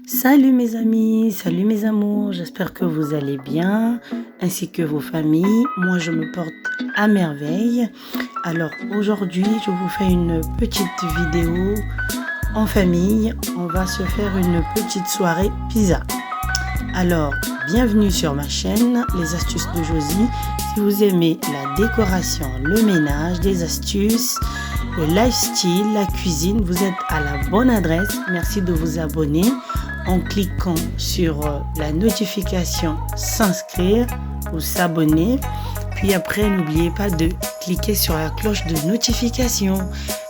Salut mes amis, salut mes amours, j'espère que vous allez bien, ainsi que vos familles. Moi, je me porte à merveille. Alors aujourd'hui, je vous fais une petite vidéo en famille. On va se faire une petite soirée pizza. Alors, bienvenue sur ma chaîne, les astuces de Josie. Si vous aimez la décoration, le ménage, les astuces, le lifestyle, la cuisine, vous êtes à la bonne adresse. Merci de vous abonner en cliquant sur la notification s'inscrire ou s'abonner. Puis après, n'oubliez pas de cliquer sur la cloche de notification.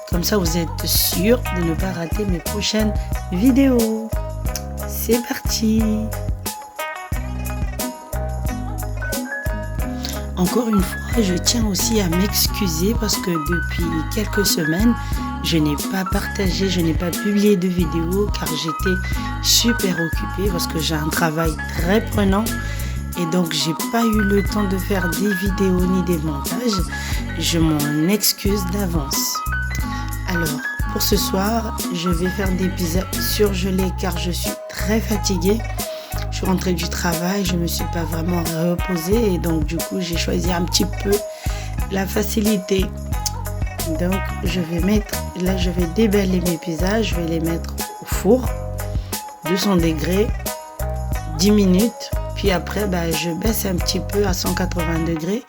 Comme ça, vous êtes sûr de ne pas rater mes prochaines vidéos. C'est parti! Encore une fois, je tiens aussi à m'excuser parce que depuis quelques semaines, je n'ai pas partagé, je n'ai pas publié de vidéos car j'étais super occupée parce que j'ai un travail très prenant et donc j'ai pas eu le temps de faire des vidéos ni des montages. Je m'en excuse d'avance. Alors, pour ce soir, je vais faire des pizzas surgelées car je suis très fatiguée. Je suis rentrée du travail, je ne me suis pas vraiment reposée et donc du coup j'ai choisi un petit peu la facilité. Donc je vais déballer mes pizzas, je vais les mettre au four, 200 degrés, 10 minutes. Puis après je baisse un petit peu à 180 degrés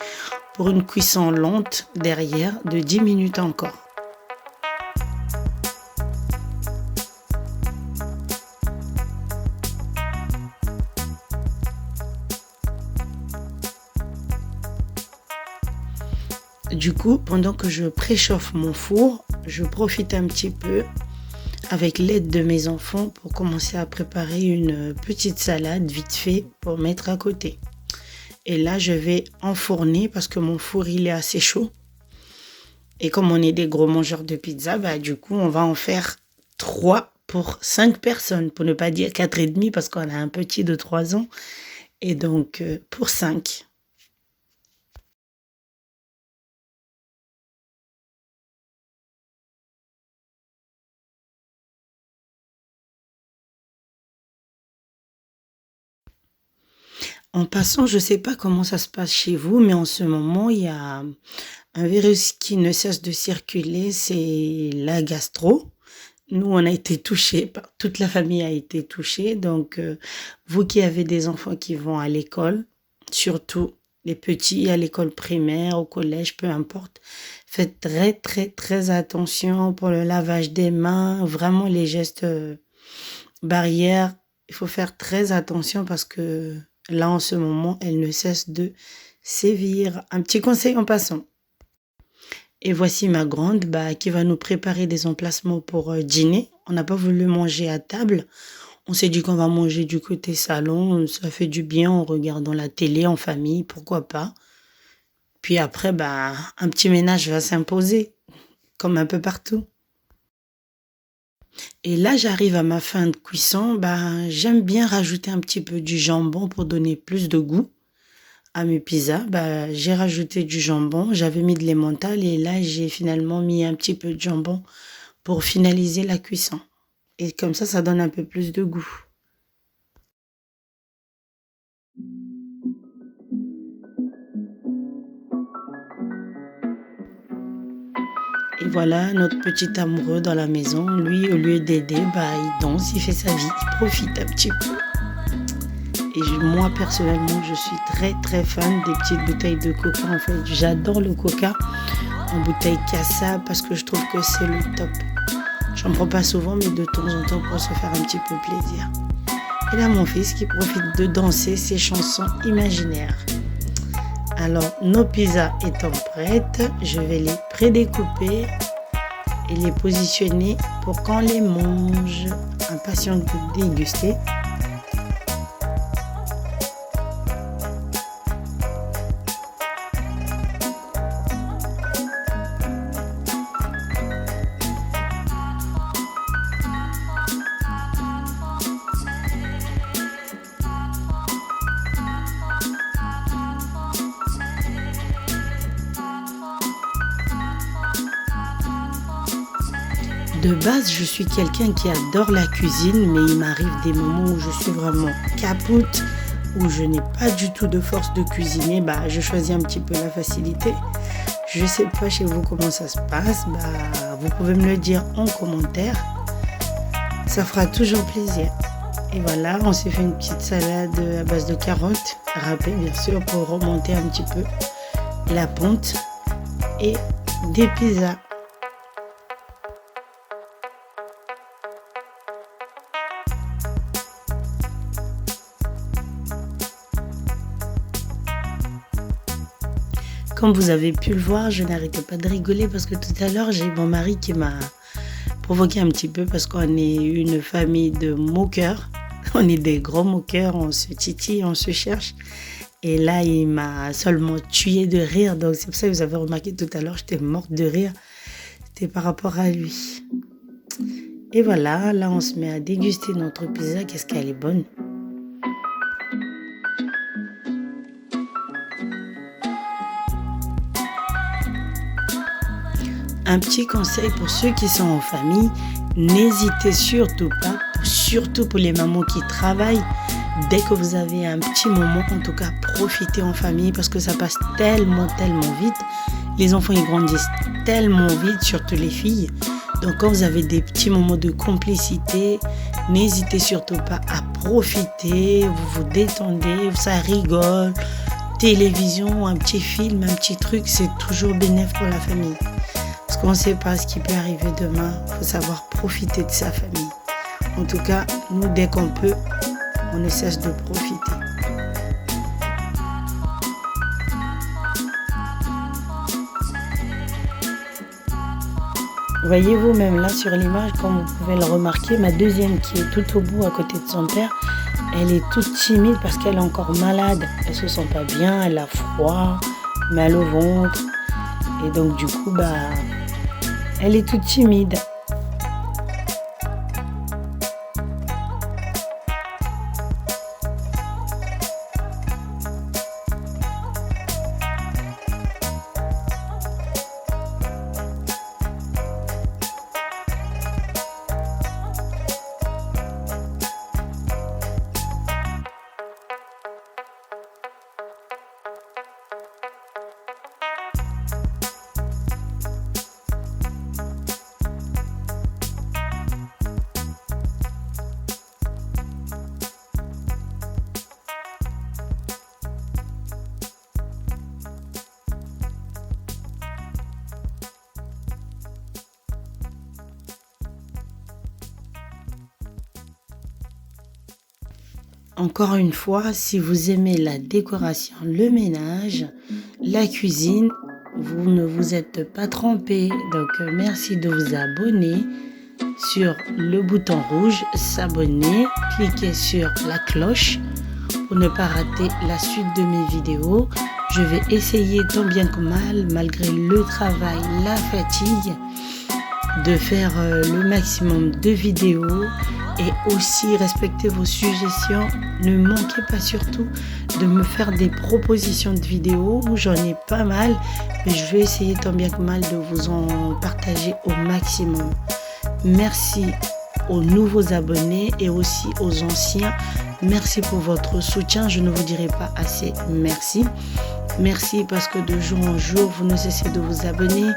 pour une cuisson lente derrière de 10 minutes encore. Du coup, pendant que je préchauffe mon four, je profite un petit peu avec l'aide de mes enfants pour commencer à préparer une petite salade vite fait pour mettre à côté. Et là, je vais enfourner parce que mon four, il est assez chaud. Et comme on est des gros mangeurs de pizza, du coup, on va en faire 3 pour 5 personnes, pour ne pas dire 4,5 parce qu'on a un petit de 3 ans. Et donc, pour 5. En passant, je ne sais pas comment ça se passe chez vous, mais en ce moment, il y a un virus qui ne cesse de circuler, c'est la gastro. Nous, on a été touchés, toute la famille a été touchée. Donc, vous qui avez des enfants qui vont à l'école, surtout les petits à l'école primaire, au collège, peu importe, faites très, très, très attention pour le lavage des mains, vraiment les gestes barrières. Il faut faire très attention parce que là, en ce moment, elle ne cesse de sévir. Un petit conseil en passant. Et voici ma grande qui va nous préparer des emplacements pour dîner. On n'a pas voulu manger à table. On s'est dit qu'on va manger du côté salon. Ça fait du bien en regardant la télé en famille, pourquoi pas. Puis après, un petit ménage va s'imposer, comme un peu partout. Et là, j'arrive à ma fin de cuisson. J'aime bien rajouter un petit peu du jambon pour donner plus de goût à mes pizzas. J'ai rajouté du jambon. J'avais mis de l'emmental et là, j'ai finalement mis un petit peu de jambon pour finaliser la cuisson. Et comme ça donne un peu plus de goût. Et voilà, notre petit amoureux dans la maison, lui, au lieu d'aider, il danse, il fait sa vie, il profite un petit peu. Et moi, personnellement, je suis très, très fan des petites bouteilles de coca. En fait, j'adore le coca en bouteille Cassa parce que je trouve que c'est le top. J'en prends pas souvent, mais de temps en temps pour se faire un petit peu plaisir. Et là, mon fils qui profite de danser ses chansons imaginaires. Alors, nos pizzas étant prêtes, je vais les prédécouper et les positionner pour qu'on les mange. Impatient de déguster. De base, je suis quelqu'un qui adore la cuisine, mais il m'arrive des moments où je suis vraiment capoute, où je n'ai pas du tout de force de cuisiner. Je choisis un petit peu la facilité. Je ne sais pas chez vous comment ça se passe. Vous pouvez me le dire en commentaire. Ça fera toujours plaisir. Et voilà, on s'est fait une petite salade à base de carottes, râpées bien sûr, pour remonter un petit peu la pente, et des pizzas. Comme vous avez pu le voir, je n'arrêtais pas de rigoler parce que tout à l'heure, j'ai mon mari qui m'a provoqué un petit peu parce qu'on est une famille de moqueurs. On est des gros moqueurs, on se titille, on se cherche. Et là, il m'a seulement tué de rire. Donc, c'est pour ça que vous avez remarqué tout à l'heure, j'étais morte de rire. C'était par rapport à lui. Et voilà, là, on se met à déguster notre pizza. Qu'est-ce qu'elle est bonne. Un petit conseil pour ceux qui sont en famille, n'hésitez surtout pas, surtout pour les mamans qui travaillent, dès que vous avez un petit moment, en tout cas, profitez en famille parce que ça passe tellement vite. Les enfants, ils grandissent tellement vite, surtout les filles. Donc, quand vous avez des petits moments de complicité, n'hésitez surtout pas à profiter, vous vous détendez, ça rigole. Télévision, un petit film, un petit truc, c'est toujours bénéfique pour la famille. Parce qu'on ne sait pas ce qui peut arriver demain. Il faut savoir profiter de sa famille. En tout cas, nous, dès qu'on peut, on ne cesse de profiter. Voyez-vous, même là sur l'image, comme vous pouvez le remarquer, ma deuxième qui est tout au bout à côté de son père, elle est toute timide parce qu'elle est encore malade. Elle se sent pas bien, elle a froid, mal au ventre. Et donc du coup, elle est toute timide. Encore une fois, si vous aimez la décoration, le ménage, la cuisine, vous ne vous êtes pas trompé. Donc, merci de vous abonner sur le bouton rouge, s'abonner, cliquez sur la cloche pour ne pas rater la suite de mes vidéos. Je vais essayer tant bien que mal, malgré le travail, la fatigue, de faire le maximum de vidéos et aussi respecter vos suggestions. Ne manquez pas surtout de me faire des propositions de vidéos, j'en ai pas mal, mais je vais essayer tant bien que mal de vous en partager au maximum. Merci aux nouveaux abonnés et aussi aux anciens. Merci pour votre soutien, je ne vous dirai pas assez merci. Merci parce que de jour en jour, vous ne cessez de vous abonner,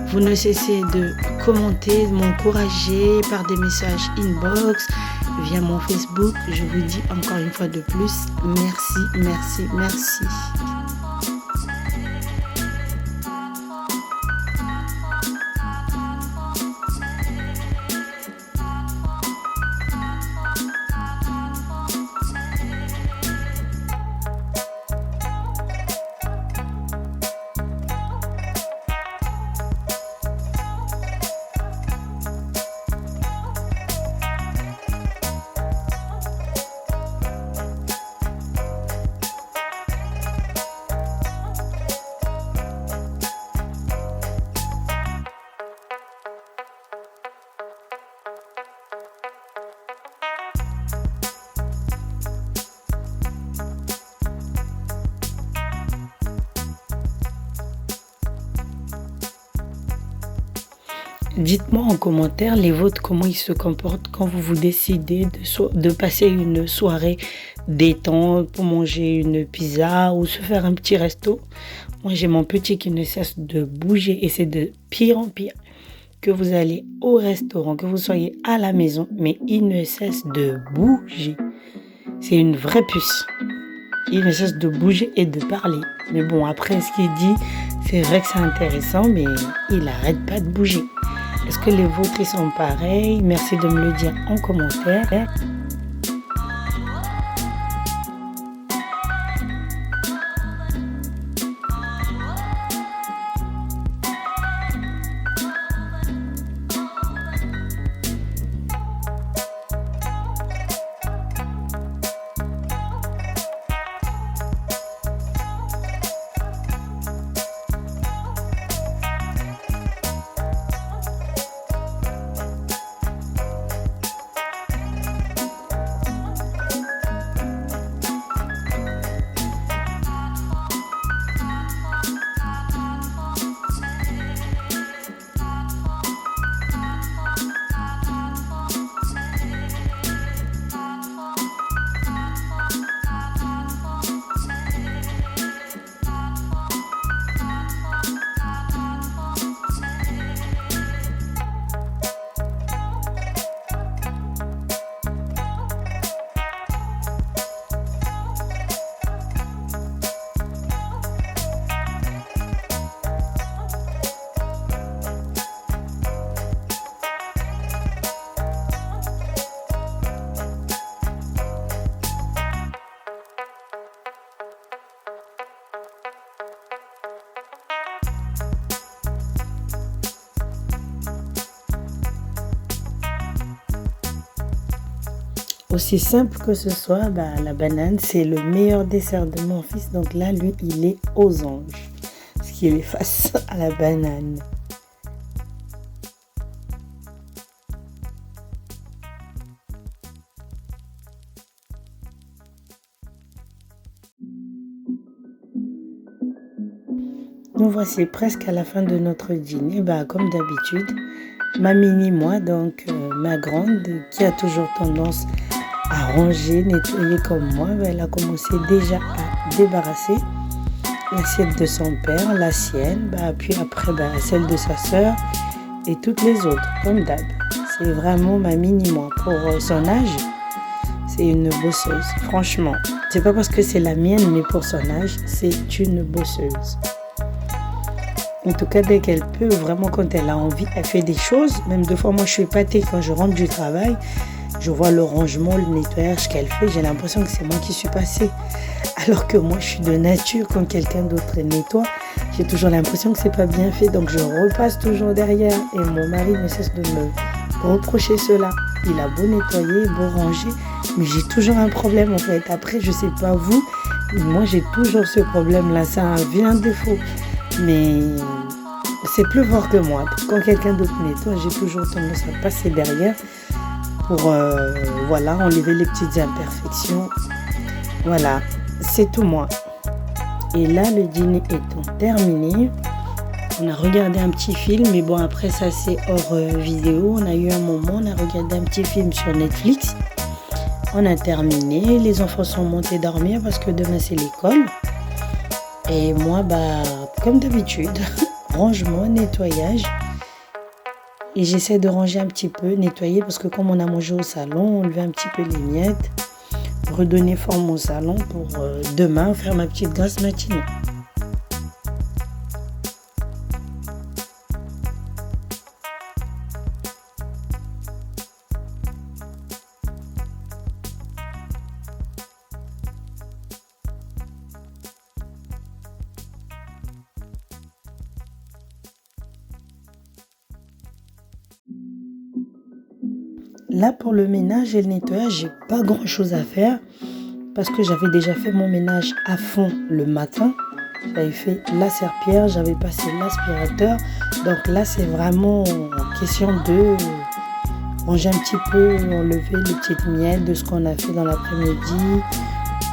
vous ne cessez de commenter, de m'encourager par des messages inbox, via mon Facebook. Je vous dis encore une fois de plus, merci, merci, merci. Dites-moi en commentaire les vôtres, comment ils se comportent quand vous décidez de passer une soirée détente pour manger une pizza ou se faire un petit resto. Moi, j'ai mon petit qui ne cesse de bouger et c'est de pire en pire. Que vous allez au restaurant, que vous soyez à la maison, mais il ne cesse de bouger. C'est une vraie puce. Il ne cesse de bouger et de parler. Mais bon, après, ce qu'il dit, c'est vrai que c'est intéressant, mais il n'arrête pas de bouger. Est-ce que les vôtres ils sont pareils? Merci de me le dire en commentaire. Aussi simple que ce soit, la banane, c'est le meilleur dessert de mon fils. Donc là, lui, il est aux anges. Parce qu'il est face à la banane. Nous voici presque à la fin de notre dîner. Comme d'habitude, ma mini-moi, donc ma grande, qui a toujours tendance à ranger, nettoyer comme moi, elle a commencé déjà à débarrasser l'assiette de son père, la sienne, puis après celle de sa sœur et toutes les autres, comme d'hab. C'est vraiment ma mini-moi. Pour son âge, c'est une bosseuse, franchement. C'est pas parce que c'est la mienne, mais pour son âge, c'est une bosseuse. En tout cas, dès qu'elle peut, vraiment quand elle a envie, elle fait des choses. Même deux fois, moi je suis épatée quand je rentre du travail. Je vois le rangement, le nettoyage qu'elle fait. J'ai l'impression que c'est moi qui suis passée. Alors que moi, je suis de nature. Quand quelqu'un d'autre nettoie, j'ai toujours l'impression que c'est pas bien fait. Donc, je repasse toujours derrière. Et mon mari ne cesse de me reprocher cela. Il a beau nettoyer, beau ranger. Mais j'ai toujours un problème en fait. Après, je sais pas vous. Moi, j'ai toujours ce problème-là. C'est un vilain défaut. Mais c'est plus fort que moi. Quand quelqu'un d'autre nettoie, j'ai toujours tendance à passer derrière. Pour enlever les petites imperfections. Voilà, c'est tout moi. Et là, le dîner étant terminé, on a regardé un petit film, mais bon, après ça, c'est hors vidéo. On a eu un moment, on a regardé un petit film sur Netflix. On a terminé, les enfants sont montés dormir parce que demain, c'est l'école. Et moi, comme d'habitude, rangement, nettoyage. Et j'essaie de ranger un petit peu, nettoyer, parce que comme on a mangé au salon, enlever un petit peu les miettes, redonner forme au salon pour demain faire ma petite grasse matinée. Là, pour le ménage et le nettoyage, j'ai pas grand chose à faire parce que j'avais déjà fait mon ménage à fond le matin. J'avais fait la serpillière, j'avais passé l'aspirateur. Donc là, c'est vraiment question de ranger un petit peu, enlever les petites miettes de ce qu'on a fait dans l'après-midi,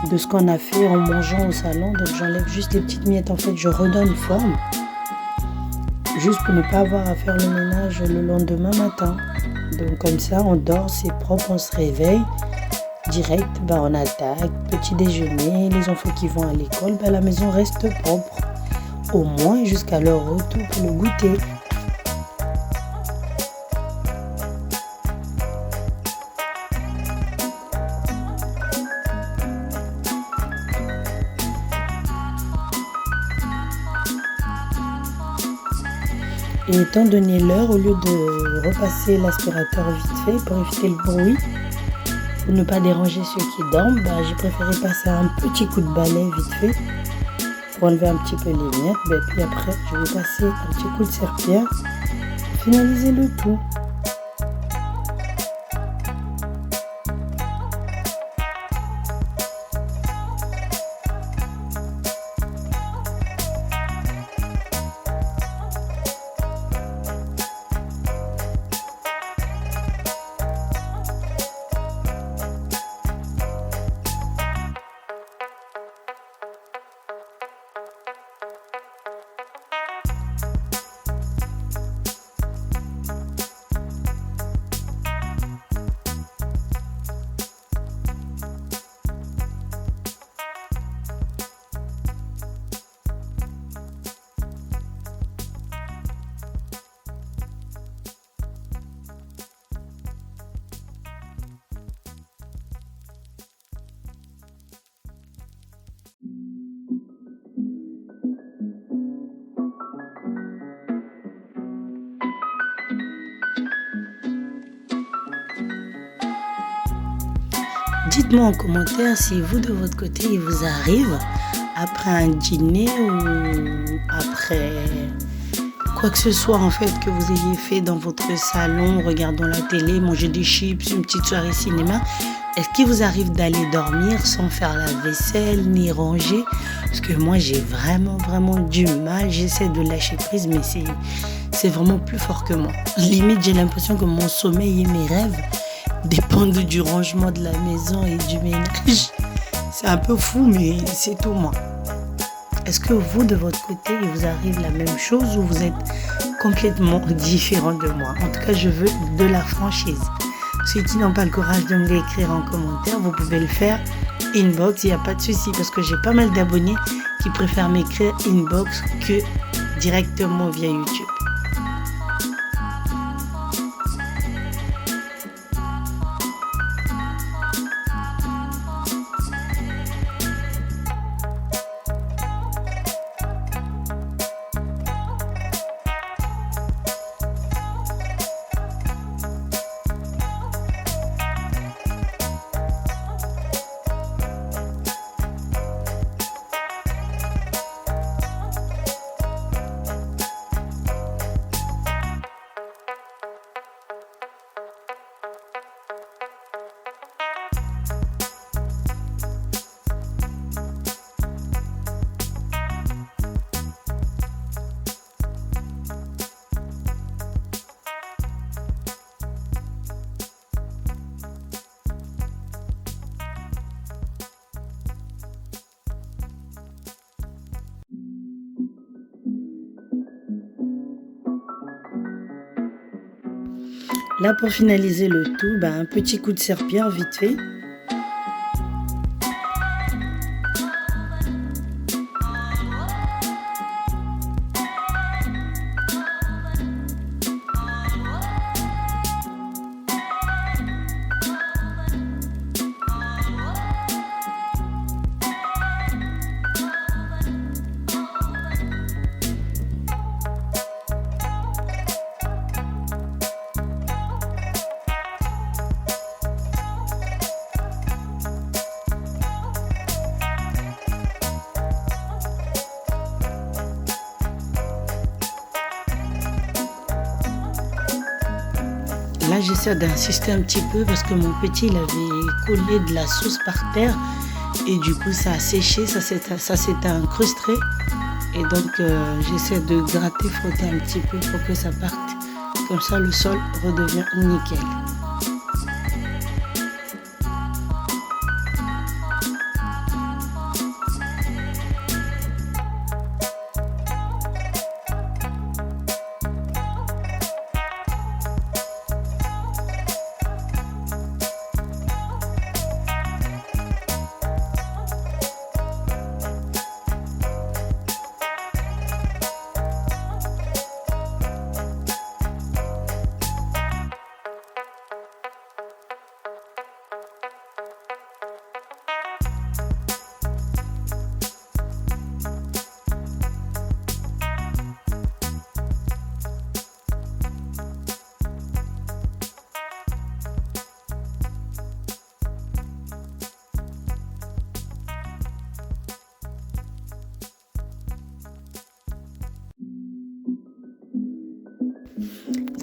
de ce qu'on a fait en mangeant au salon. Donc j'enlève juste les petites miettes. En fait, je redonne forme. juste pour ne pas avoir à faire le ménage le lendemain matin. Donc comme ça, on dort, c'est propre, on se réveille. Direct, on attaque, petit déjeuner, les enfants qui vont à l'école, la maison reste propre. Au moins jusqu'à leur retour pour le goûter. Et étant donné l'heure, au lieu de repasser l'aspirateur vite fait pour éviter le bruit, pour ne pas déranger ceux qui dorment, j'ai préféré passer un petit coup de balai vite fait pour enlever un petit peu les miettes. Puis après, je vais passer un petit coup de serpillère pour finaliser le tout. Dites-moi en commentaire si vous de votre côté il vous arrive après un dîner ou après quoi que ce soit en fait que vous ayez fait dans votre salon, regardant la télé, manger des chips, une petite soirée cinéma. Est-ce qu'il vous arrive d'aller dormir sans faire la vaisselle ni ranger? Parce que moi j'ai vraiment du mal, j'essaie de lâcher prise mais c'est vraiment plus fort que moi. Limite j'ai l'impression que mon sommeil et mes rêves dépendent du rangement de la maison et du ménage. C'est un peu fou, mais c'est tout moi. Est-ce que vous, de votre côté, il vous arrive la même chose ou vous êtes complètement différent de moi? En tout cas, je veux de la franchise. Ceux qui n'ont pas le courage de me l'écrire en commentaire, vous pouvez le faire inbox, il n'y a pas de souci parce que j'ai pas mal d'abonnés qui préfèrent m'écrire inbox que directement via YouTube. Là, pour finaliser le tout, un petit coup de serpillère vite fait. Là, j'essaie d'insister un petit peu parce que mon petit, il avait collé de la sauce par terre et du coup, ça a séché, ça s'est incrusté. Et donc, j'essaie de gratter, frotter un petit peu pour que ça parte. Comme ça, le sol redevient nickel.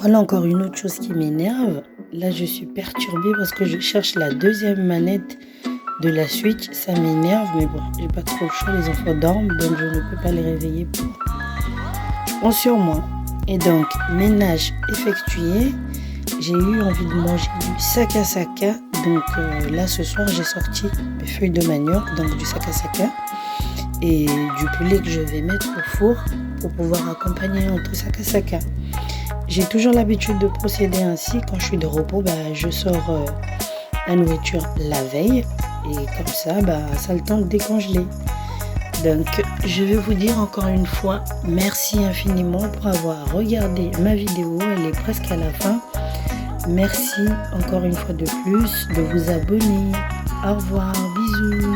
Voilà encore une autre chose qui m'énerve. Là, je suis perturbée parce que je cherche la deuxième manette de la Switch. Ça m'énerve, mais bon, j'ai pas trop le choix. Les enfants dorment, donc je ne peux pas les réveiller pour. Je prends sur moi. Et donc, ménage effectué. J'ai eu envie de manger du sakasaka. Donc là, ce soir, j'ai sorti mes feuilles de manioc, donc du sakasaka. Et du poulet que je vais mettre au four pour pouvoir accompagner notre sakasaka. J'ai toujours l'habitude de procéder ainsi. Quand je suis de repos, je sors la nourriture la veille. Et comme ça, ça a le temps de décongeler. Donc, je vais vous dire encore une fois, merci infiniment pour avoir regardé ma vidéo. Elle est presque à la fin. Merci encore une fois de plus de vous abonner. Au revoir, bisous.